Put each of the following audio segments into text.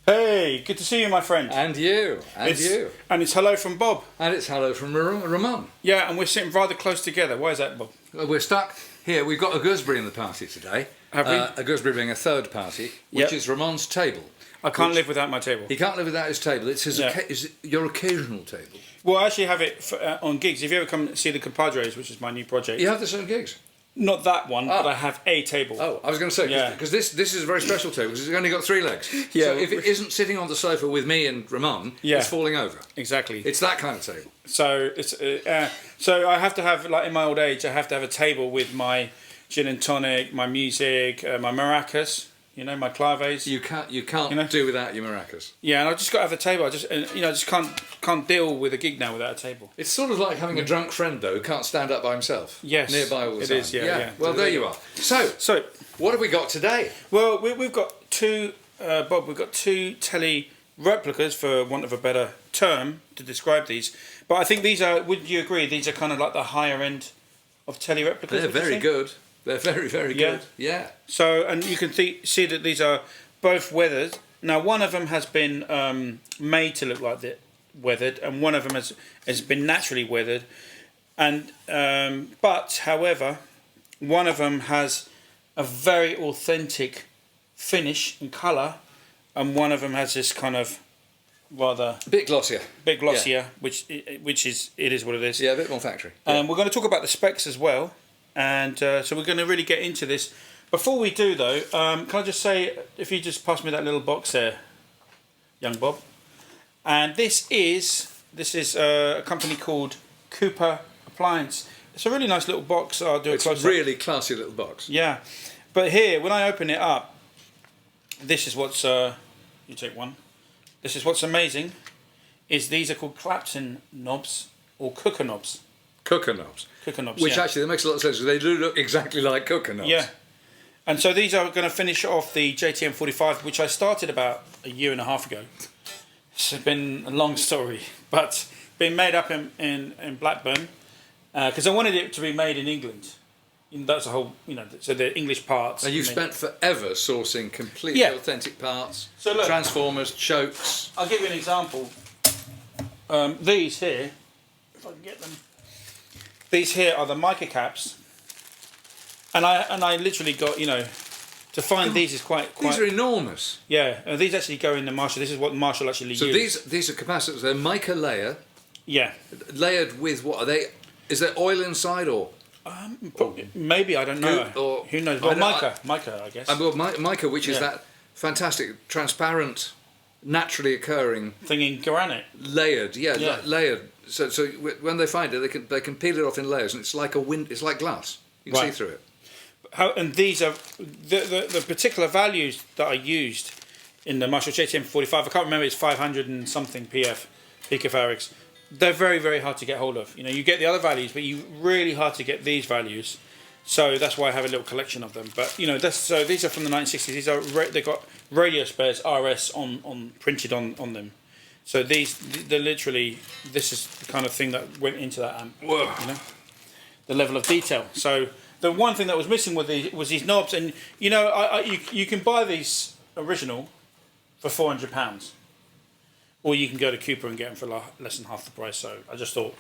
Hey, good to see you, my friend. And you, you. And it's hello from Bob. And it's hello from Ramon. Yeah, and we're sitting rather close together. Why is that, Bob? We're stuck here. We've got a gooseberry in the party today. Have we? A gooseberry being a third party, which is Ramon's table. I can't live without my table. He can't live without his table. It's his your occasional table. Well, I actually have it on gigs. If you ever come see the Compadres, which is my new project. You have this on gigs? Not that one, but I have a table. Oh, I was going to say, because this is a very special table, because it's only got 3 legs. Yeah. So if it isn't sitting on the sofa with me and Ramon, it's falling over. Exactly. It's that kind of table. So it's so I have to have, like in my old age, I have to have a table with my gin and tonic, my music, my maracas. You know, my claves. You can't do without your maracas. Yeah, and I just got to have a table. I just can't deal with a gig now without a table. It's sort of like having a drunk friend though who can't stand up by himself. Yes, nearby all the time. It is. Yeah. Well, there you are. So what have we got today? Well, we've got two, Bob. We've got 2 telly replicas, for want of a better term to describe these. But I think these are. Would you agree? These are kind of like the higher end of telly replicas. They're very good. They're very, very good. Yeah. So, and you can see that these are both weathered. Now, one of them has been made to look like that, weathered, and one of them has been naturally weathered. And but, however, one of them has a very authentic finish and colour, and one of them has this kind of rather a bit glossier, which is what it is. Yeah, a bit more factory. We're going to talk about the specs as well. And so we're going to really get into this. Before we do, though, can I just say, if you just pass me that little box there, young Bob. And this is a company called Cooper Appliance. It's a really nice little box. I'll do a close-up. It's a really classy little box. Yeah. But here, when I open it up, this is what's... you take one. This is what's amazing, is these are called Clapton knobs or cooker knobs. Cooker knobs. Which actually, that makes a lot of sense, because they do look exactly like cooker knobs. Yeah. And so these are going to finish off the JTM 45, which I started about a year and a half ago. It's been a long story, but been made up in Blackburn, because I wanted it to be made in England. That's a whole, so the English parts. And you've spent forever sourcing completely authentic parts, so look, transformers, chokes. I'll give you an example. These here, if I can get them. These here are the mica caps, and I literally got to find these is quite. These are enormous. Yeah, these actually go in the Marshall. This is what Marshall actually used. So these are capacitors. They're mica layer. Yeah. Layered with what are they? Is there oil inside or? Maybe, I don't know. Who knows? Well, mica, I guess. Well, mica, which is that fantastic transparent, naturally occurring thing in granite. Layered, layered. So when they find it, they can peel it off in layers, and it's like it's like glass. You can see through it. And these are the particular values that are used in the Marshall JTM 45. I can't remember. It's 500 and something picofarads. They're very, very hard to get hold of. You get the other values, but you really hard to get these values. So that's why I have a little collection of them. But so these are from the 1960s. These are they got radio spares RS on printed on them. So they're literally, this is the kind of thing that went into that amp. Whoa. The level of detail. So the one thing that was missing was these knobs, and you can buy these original for £400, or you can go to Cooper and get them for less than half the price. So I just thought,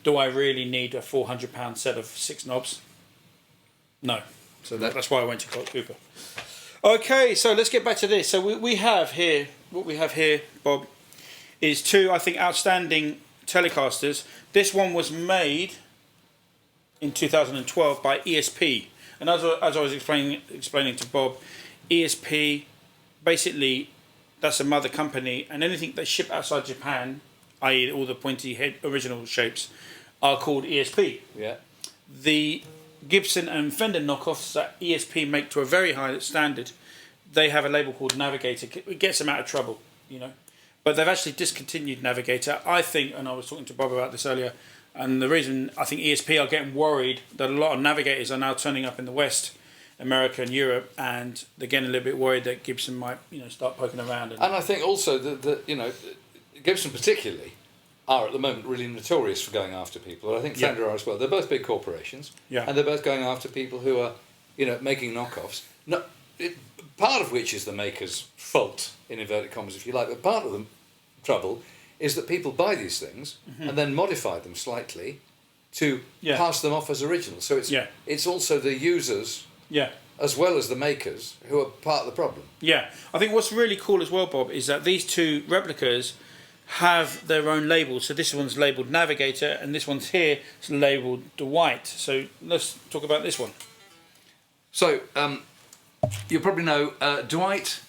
do I really need a £400 set of 6 knobs? No. So that's why I went to Cooper. Okay, so let's get back to this. So we have here, what we have here, Bob, is 2, I think, outstanding Telecasters. This one was made in 2012 by ESP. And as I was explaining to Bob, ESP, basically, that's a mother company, and anything they ship outside Japan, i.e. all the pointy head original shapes, are called ESP. Yeah. The Gibson and Fender knockoffs that ESP make to a very high standard, they have a label called Navigator. It gets them out of trouble, But they've actually discontinued Navigator, I think, and I was talking to Bob about this earlier, and the reason I think ESP are getting worried that a lot of Navigators are now turning up in the West, America and Europe, and they're getting a little bit worried that Gibson might, start poking around. And I think also that Gibson particularly are at the moment really notorious for going after people. I think Fender are as well. They're both big corporations, and they're both going after people who are, making knockoffs. No, part of which is the maker's fault, in inverted commas, if you like, but part of the trouble is that people buy these things and then modify them slightly to pass them off as original. So it's also the users as well as the makers who are part of the problem. Yeah, I think what's really cool as well, Bob, is that these two replicas have their own labels. So this one's labelled Navigator and this one's here is labelled Dwight. So let's talk about this one. So you probably know Dwight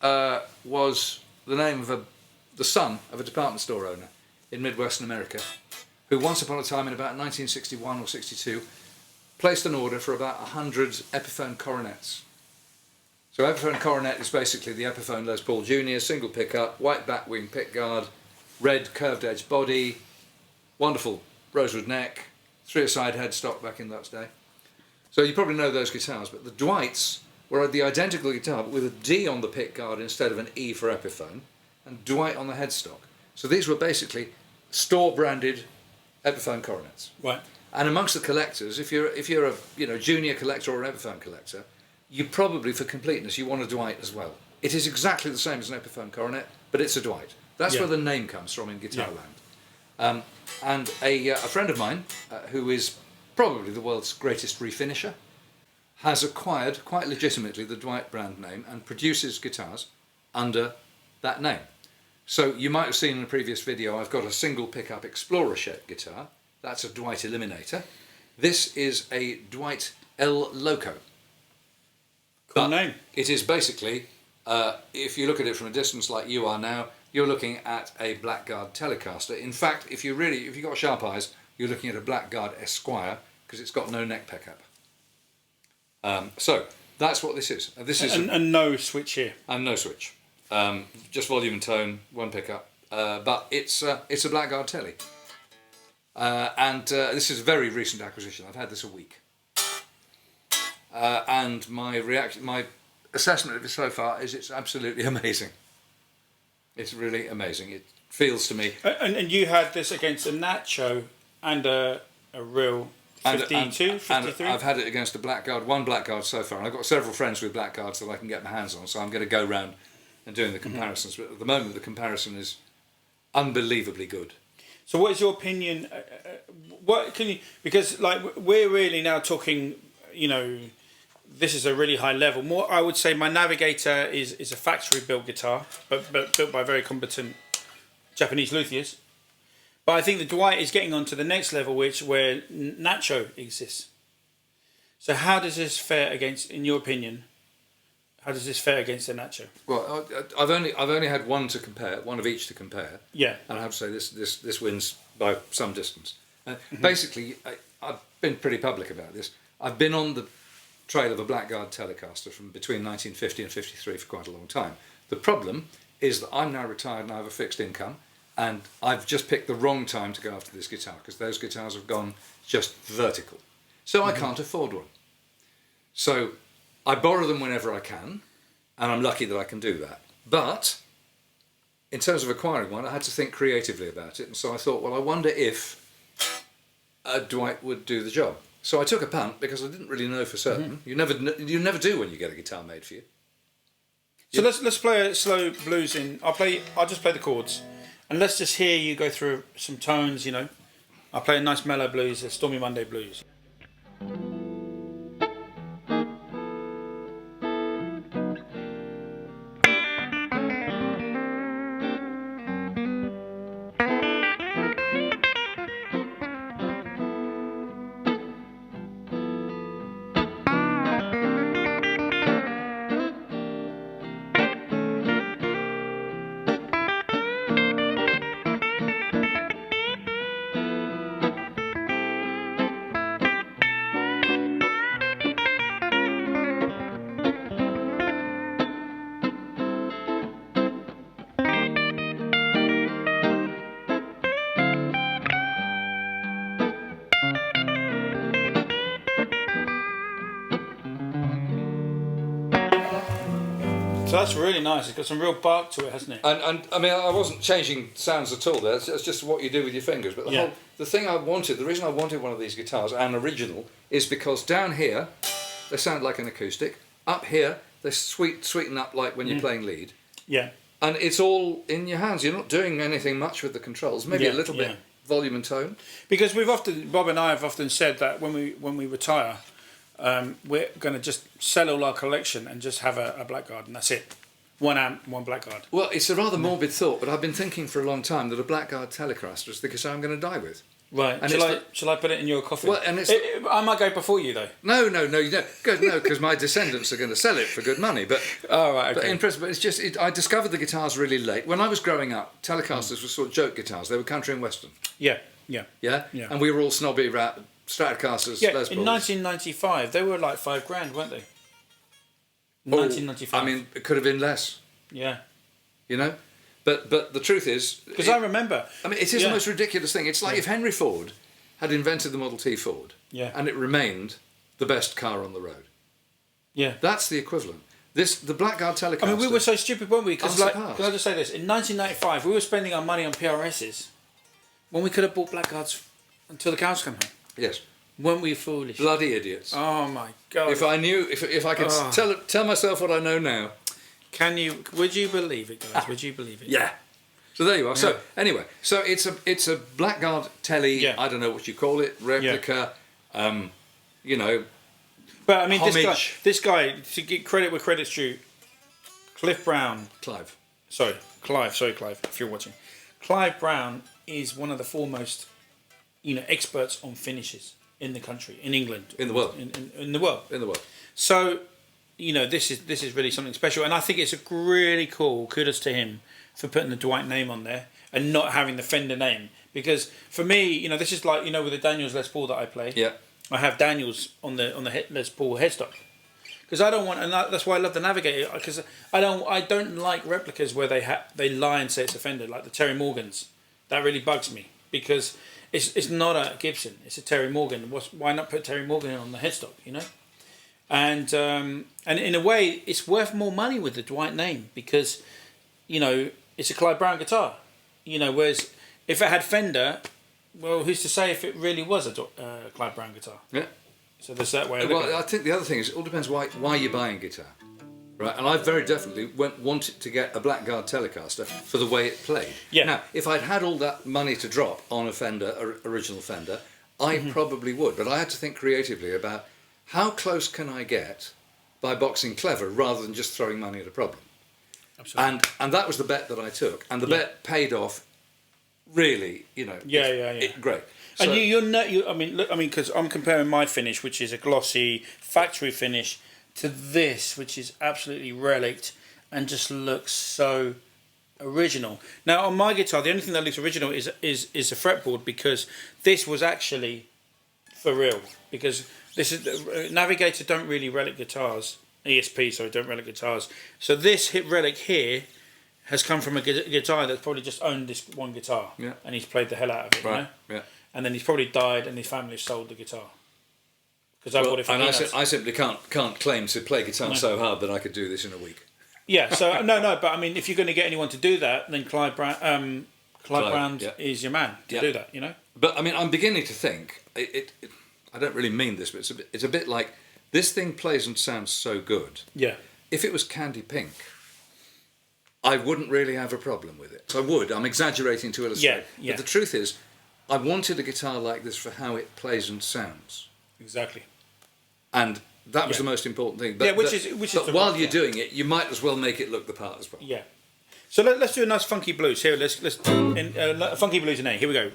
was the name of the son of a department store owner in Midwestern America, who once upon a time in about 1961 or 62 placed an order for about 100 Epiphone coronets. So Epiphone coronet is basically the Epiphone Les Paul Jr. single pickup, white back wing pickguard, red curved edge body, wonderful rosewood neck, 3-a-side headstock back in that day. So you probably know those guitars, but the Dwights were the identical guitar but with a D on the pickguard instead of an E for Epiphone, and Dwight on the headstock. So these were basically store branded Epiphone coronets. Right. And amongst the collectors, if you're a junior collector or an Epiphone collector, you probably, for completeness, you want a Dwight as well. It is exactly the same as an Epiphone coronet, but it's a Dwight. That's where the name comes from in guitar land. And a friend of mine, who is probably the world's greatest refinisher, has acquired, quite legitimately, the Dwight brand name and produces guitars under that name. So you might have seen in a previous video, I've got a single pickup Explorer shaped guitar. That's a Dwight Eliminator. This is a Dwight L Loco. Cool name. It is basically, if you look at it from a distance like you are now, you're looking at a Blackguard Telecaster. In fact, if you've got sharp eyes, you're looking at a Blackguard Esquire because it's got no neck pickup. So that's what this is. And no switch here. And no switch. Just volume and tone, one pickup. But it's a Blackguard Telly. And this is a very recent acquisition. I've had this a week. And my assessment of it so far is it's absolutely amazing. It's really amazing. It feels to me. And you had this against a Nacho and a real 52, 53? And I've had it against one Blackguard so far. And I've got several friends with Blackguards that I can get my hands on, so I'm going to go round and doing the comparisons. But at the moment, the comparison is unbelievably good. So what is your opinion? What can you, because like we're really now talking, this is a really high level. More, I would say my Navigator is a factory built guitar, but built by very competent Japanese luthiers. But I think the Dwight is getting on to the next level, where Nacho exists. So how does this fare against, in your opinion, how does this fare against the Nacho? Well, I've only had one to compare, one of each to compare. Yeah. And I have to say this wins by some distance. Basically, I've been pretty public about this. I've been on the trail of a Blackguard Telecaster from between 1950 and 53 for quite a long time. The problem is that I'm now retired and I have a fixed income, and I've just picked the wrong time to go after this guitar because those guitars have gone just vertical. So I can't afford one. So I borrow them whenever I can, and I'm lucky that I can do that. But in terms of acquiring one, I had to think creatively about it, and so I thought, well, I wonder if a Dwight would do the job. So I took a punt because I didn't really know for certain. You never do when you get a guitar made for you. So let's play a slow blues in. I'll just play the chords, and let's just hear you go through some tones. I'll play a nice mellow blues, a Stormy Monday blues. So that's really nice. It's got some real bark to it, hasn't it? And I mean, I wasn't changing sounds at all there. It's just what you do with your fingers. But the reason I wanted one of these guitars, an original, is because down here, they sound like an acoustic. Up here, they sweeten up like when you're playing lead. Yeah. And it's all in your hands. You're not doing anything much with the controls. Maybe a little bit volume and tone. Because Bob and I have often said that when we retire, we're going to just sell all our collection and just have a Blackguard, and that's it. One amp, one Blackguard. Well, it's a rather morbid thought, but I've been thinking for a long time that a Blackguard Telecaster is the guitar I'm going to die with. Right. And shall I put it in your coffin? Well, and I might go before you though. No, you don't. No, because my descendants are going to sell it for good money. But right. Okay. But in principle, it's just I discovered the guitars really late. When I was growing up, Telecasters were sort of joke guitars. They were country and western. Yeah. Yeah. And we were all snobby about Stratocasters. Yeah. Les In Pauls. 1995, they were like $5,000, weren't they? 1995. I mean, it could have been less. Yeah. You know. But the truth is, because I remember. I mean, it is the most ridiculous thing. It's like if Henry Ford had invented the Model T Ford, and it remained the best car on the road. Yeah, that's the equivalent. The Blackguard Telecaster. I mean, we were so stupid, weren't we? Because can I just say this? In 1995, we were spending our money on PRSs when we could have bought Blackguards until the cows come home. Yes. Weren't we foolish? Bloody idiots. Oh my God! If I knew, if I could tell myself what I know now. Would you believe it, guys? Would you believe it? Yeah. So there you are. Yeah. So anyway, it's a Blackguard Telly. Yeah. I don't know what you call it. Replica. Yeah. You know. But I mean, this guy, to get credit where credit's due, Clive. Sorry, Clive. If you're watching, Clive Brown is one of the foremost, experts on finishes in the country, in England, in the world, in the world. So. This is really something special, and I think it's a really cool. Kudos to him for putting the Dwight name on there and not having the Fender name. Because for me, this is like with the Daniels Les Paul that I play. Yeah. I have Daniels on the Les Paul headstock because I don't want, and that's why I love the Navigator, because I don't like replicas where they lie and say it's a Fender, like the Terry Morgans. That really bugs me because it's not a Gibson, it's a Terry Morgan. Why not put Terry Morgan on the headstock? And in a way, it's worth more money with the Dwight name because, it's a Clive Brown guitar. Whereas if it had Fender, well, who's to say if it really was a Clive Brown guitar? Yeah. So there's that way. Well, I think the other thing is it all depends why you're buying a guitar, right? And I very definitely wanted to get a Blackguard Telecaster for the way it played. Yeah. Now, if I'd had all that money to drop on a Fender, original Fender, I probably would. But I had to think creatively about how close can I get by boxing clever rather than just throwing money at a problem? Absolutely. And that was the bet that I took, and the bet paid off. Really, great. So, and because I'm comparing my finish, which is a glossy factory finish, to this, which is absolutely relict and just looks so original. Now on my guitar, the only thing that looks original is a fretboard, because this was actually for real, because. This is Navigator don't really relic guitars. ESP, sorry, don't relic guitars. So this relic here has come from a guitar that's probably just owned this one guitar, and he's played the hell out of it, right? Yeah. And then he's probably died, and his family sold the guitar. Because I bought it for I simply can't claim to play guitar so hard that I could do this in a week. Yeah. So no, but I mean, if you're going to get anyone to do that, then Clive Brown is your man to do that. But I mean, I'm beginning to think it I don't really mean this, but it's a bit like this thing plays and sounds so good. Yeah. If it was candy pink, I wouldn't really have a problem with it. I would. I'm exaggerating to illustrate. Yeah. But the truth is, I wanted a guitar like this for how it plays and sounds. Exactly. And that was the most important thing. But, which is while you're doing it, you might as well make it look the part as well. Yeah. So let's do a nice funky blues here. Let's funky blues in A. Here we go.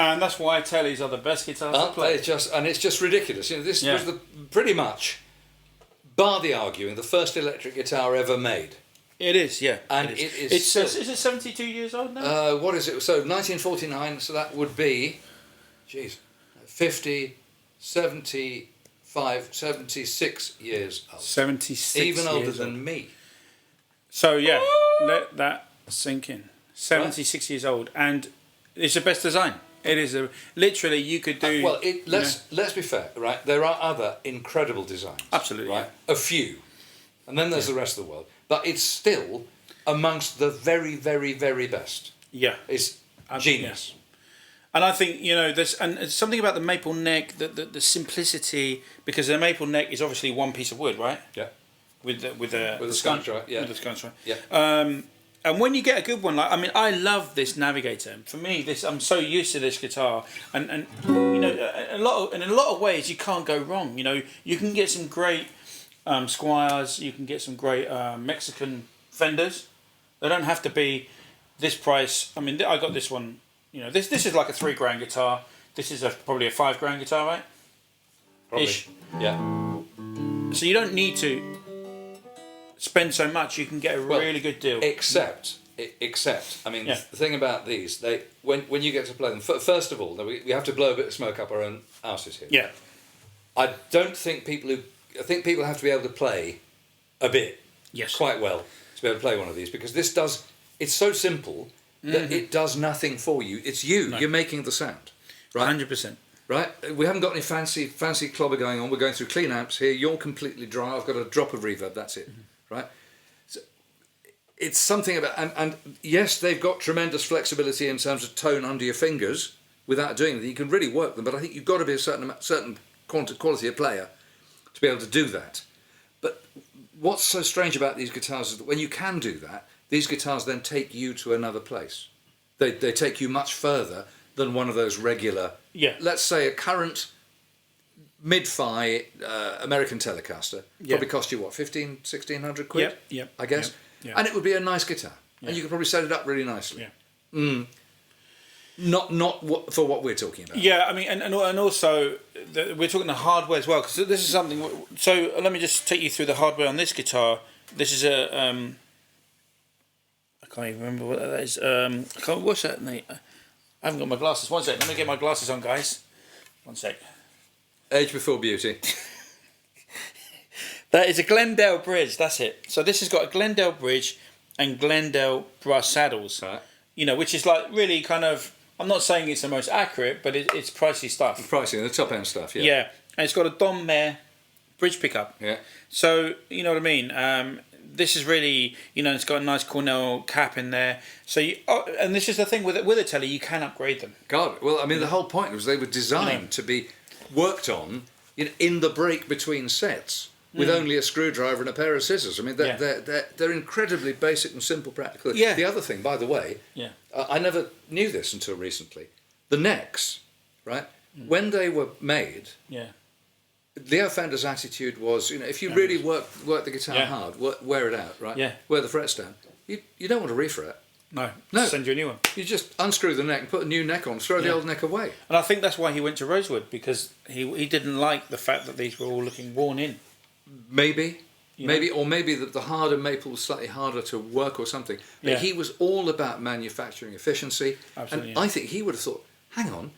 And that's why Tellies are the best guitars to play. It's just ridiculous. You know, this was pretty much, bar the arguing, the first electric guitar ever made. It is, yeah. And it is. Is it 72 years old now? What is it? So 1949, so that would be, 50, 75, 76 years old. 76 Even older years than old. me. So, yeah, let that sink in. 76 years old. And it's the best design. It is literally you could do. Let's be fair, right? There are other incredible designs. Absolutely, right? A few, and then there's the rest of the world. But it's still amongst the very, very, very best. Yeah, it's genius. And I think there's something about the maple neck, the simplicity, because the maple neck is obviously one piece of wood, right? Yeah. With the sconce, right? Yeah. With the sconce, right? Yeah. And when you get a good one, I love this Navigator. For me, I'm so used to this guitar, and in a lot of ways, you can't go wrong. You can get some great Squires, you can get some great Mexican Fenders. They don't have to be this price. I mean, I got this one. This is like a $3,000 guitar. This is probably a $5,000 guitar, right? Probably. Ish. Yeah. So you don't need to spend so much. You can get a really good deal. Except, I mean, the thing about these, when you get to play them, first of all, we have to blow a bit of smoke up our own arses here. Yeah. I think people have to be able to play a bit, quite well, to be able to play one of these, because it's so simple that it does nothing for you. It's you. No. You're making the sound, right? 100%. Right? We haven't got any fancy clobber going on. We're going through clean amps here. You're completely dry. I've got a drop of reverb. That's it, right? So it's something about, and yes, they've got tremendous flexibility in terms of tone under your fingers without doing anything. You can really work them, but I think you've got to be a certain quality of player to be able to do that. But what's so strange about these guitars is that when you can do that, these guitars then take you to another place. They take you much further than one of those regular, let's say a current mid-fi American Telecaster probably cost you what, 1,500-1,600 quid? Yep. I guess. Yep. And it would be a nice guitar. And you could probably set it up really nicely. Not for what we're talking about. Yeah, I mean, and also we're talking the hardware as well, because this is something. So let me just take you through the hardware on this guitar. This is a I can't even remember what that is. What's that, mate? I haven't got my glasses. One sec. Let me get my glasses on, guys. One sec. Age before beauty. That is a Glendale bridge. That's it. So this has got a Glendale bridge and Glendale brass saddles. Right. Which is like really kind of. I'm not saying it's the most accurate, but it's pricey stuff. Pricey, the top end stuff. Yeah. Yeah, and it's got a Don Mayer bridge pickup. Yeah. So you know what I mean. This is really, it's got a nice Cornell cap in there. So and this is the thing with a Tele, you can upgrade them. God, well, I mean, the whole point was they were designed to be worked on in the break between sets with only a screwdriver and a pair of scissors. I mean, they're incredibly basic and simple, practical. Yeah. The other thing, by the way, I never knew this until recently. The necks, right? When they were made. Yeah. Leo Fender's attitude was, if you really work the guitar hard, wear it out, right? Yeah. Wear the frets down. You don't want to refret. No. Send you a new one. You just unscrew the neck and put a new neck on, throw the old neck away. And I think that's why he went to Rosewood, because he didn't like the fact that these were all looking worn in. Maybe that the harder maple was slightly harder to work or something. But he was all about manufacturing efficiency. Absolutely. And I think he would have thought, hang on,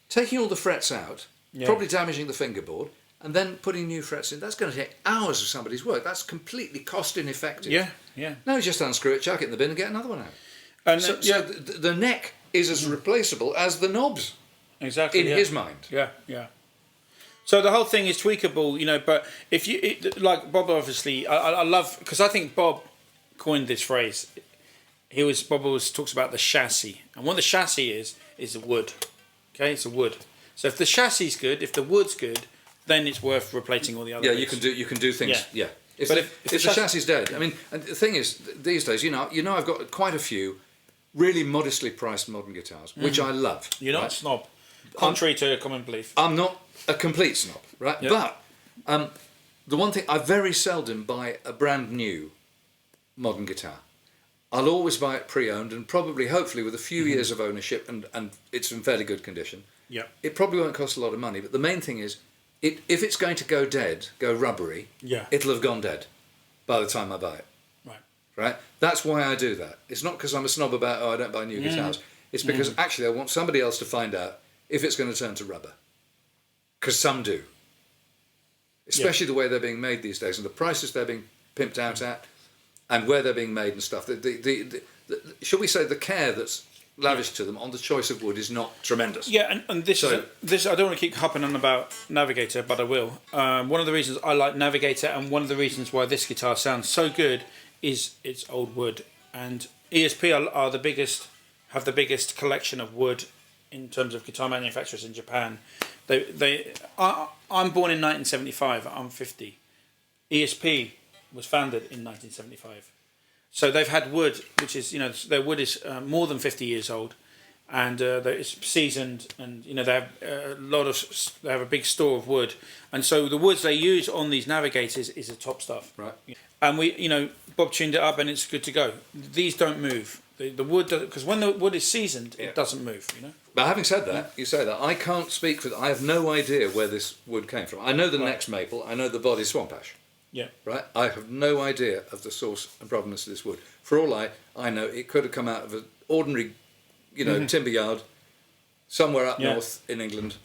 taking all the frets out, probably damaging the fingerboard, and then putting new frets in, that's going to take hours of somebody's work. That's completely cost ineffective. Yeah. No, just unscrew it, chuck it in the bin and get another one out. And so the neck is as replaceable as the knobs. Exactly. In his mind. Yeah. So the whole thing is tweakable, but if like Bob, obviously, I love, because I think Bob coined this phrase. Bob always talks about the chassis. And what the chassis is the wood. Okay, it's a wood. So if the chassis is good, if the wood's good, then it's worth replacing all the other bits. you can do things. Yeah. If the chassis is dead, I mean, and the thing is, these days, I've got quite a few really modestly priced modern guitars, which I love. You're not a snob, contrary to common belief. I'm not a complete snob, right? Yep. But the one thing, I very seldom buy a brand new modern guitar. I'll always buy it pre-owned and probably, hopefully, with a few years of ownership and it's in fairly good condition. Yeah. It probably won't cost a lot of money, but the main thing is, if it's going to go dead, go rubbery, Yeah. it'll have gone dead by the time I buy it. Right. Right? That's why I do that. It's not because I'm a snob about, I don't buy new guitars. It's because actually I want somebody else to find out if it's going to turn to rubber. Because some do. Especially the way they're being made these days and the prices they're being pimped out at and where they're being made and stuff. Shall we say the care that's lavished to them on the choice of wood is not tremendous. Yeah, and this this I don't want to keep hopping on about Navigator, but I will. One of the reasons I like Navigator and one of the reasons why this guitar sounds so good is it's old wood, and ESP are the biggest, have the biggest collection of wood in terms of guitar manufacturers in Japan. I'm born in 1975. I'm 50. ESP was founded in 1975. So they've had wood, which is, their wood is more than 50 years old, and it's seasoned, and they have they have a big store of wood, and so the woods they use on these Navigators is the top stuff. Right. And Bob tuned it up, and it's good to go. These don't move. The wood, because when the wood is seasoned, it doesn't move. But having said that, you say that, I can't speak for. I have no idea where this wood came from. I know the next maple. I know the body swamp ash. Yeah. Right? I have no idea of the source and provenance of this wood. For all I know, it could have come out of an ordinary, timber yard somewhere up north in England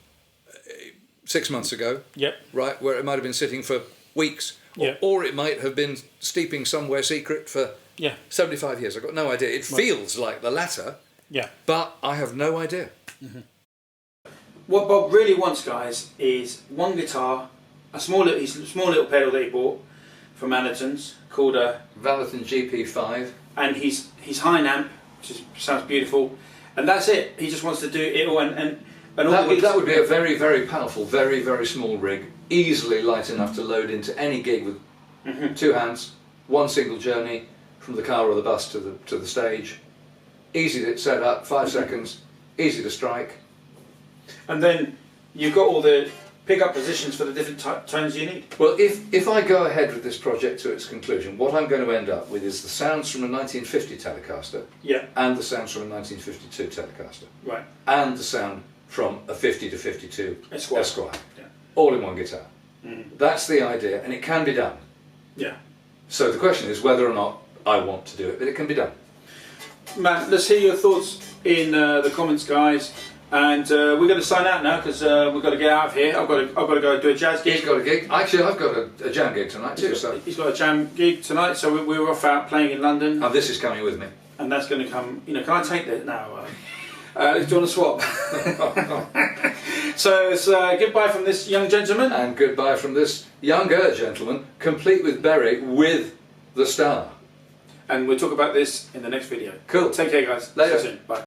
6 months ago. Yep. Right? Where it might have been sitting for weeks. Or it might have been steeping somewhere secret for 75 years. I've got no idea. It feels like the latter. Yeah. But I have no idea. What Bob really wants, guys, is one guitar, a small little pedal that he bought from Allerton's called a Valaton GP5, and his high amp, which sounds beautiful, and that's it. He just wants to do it all, and all that would be a very, very powerful, very, very small rig, easily light enough to load into any gig with two hands, one single journey from the car or the bus to the stage. Easy to set up, 5 seconds, easy to strike. And then you've got all the pick-up positions for the different tones you need. Well, if I go ahead with this project to its conclusion, what I'm going to end up with is the sounds from a 1950 Telecaster, and the sounds from a 1952 Telecaster, right, and the sound from a 50 to 52 Esquire. All in one guitar. That's the idea, and it can be done. Yeah. So the question is whether or not I want to do it, but it can be done. Matt, let's hear your thoughts in the comments, guys. And we're going to sign out now because we've got to get out of here. I've got to go do a jazz gig. He's got a gig. Actually, I've got a jam gig tonight too. He's got a jam gig tonight, so we're off out playing in London. And this is coming with me. And that's going to come. Can I take that now? Do you want to swap? So it's goodbye from this young gentleman. And goodbye from this younger gentleman, complete with Berry with the star. And we'll talk about this in the next video. Cool. Take care, guys. Later. See you soon. Bye.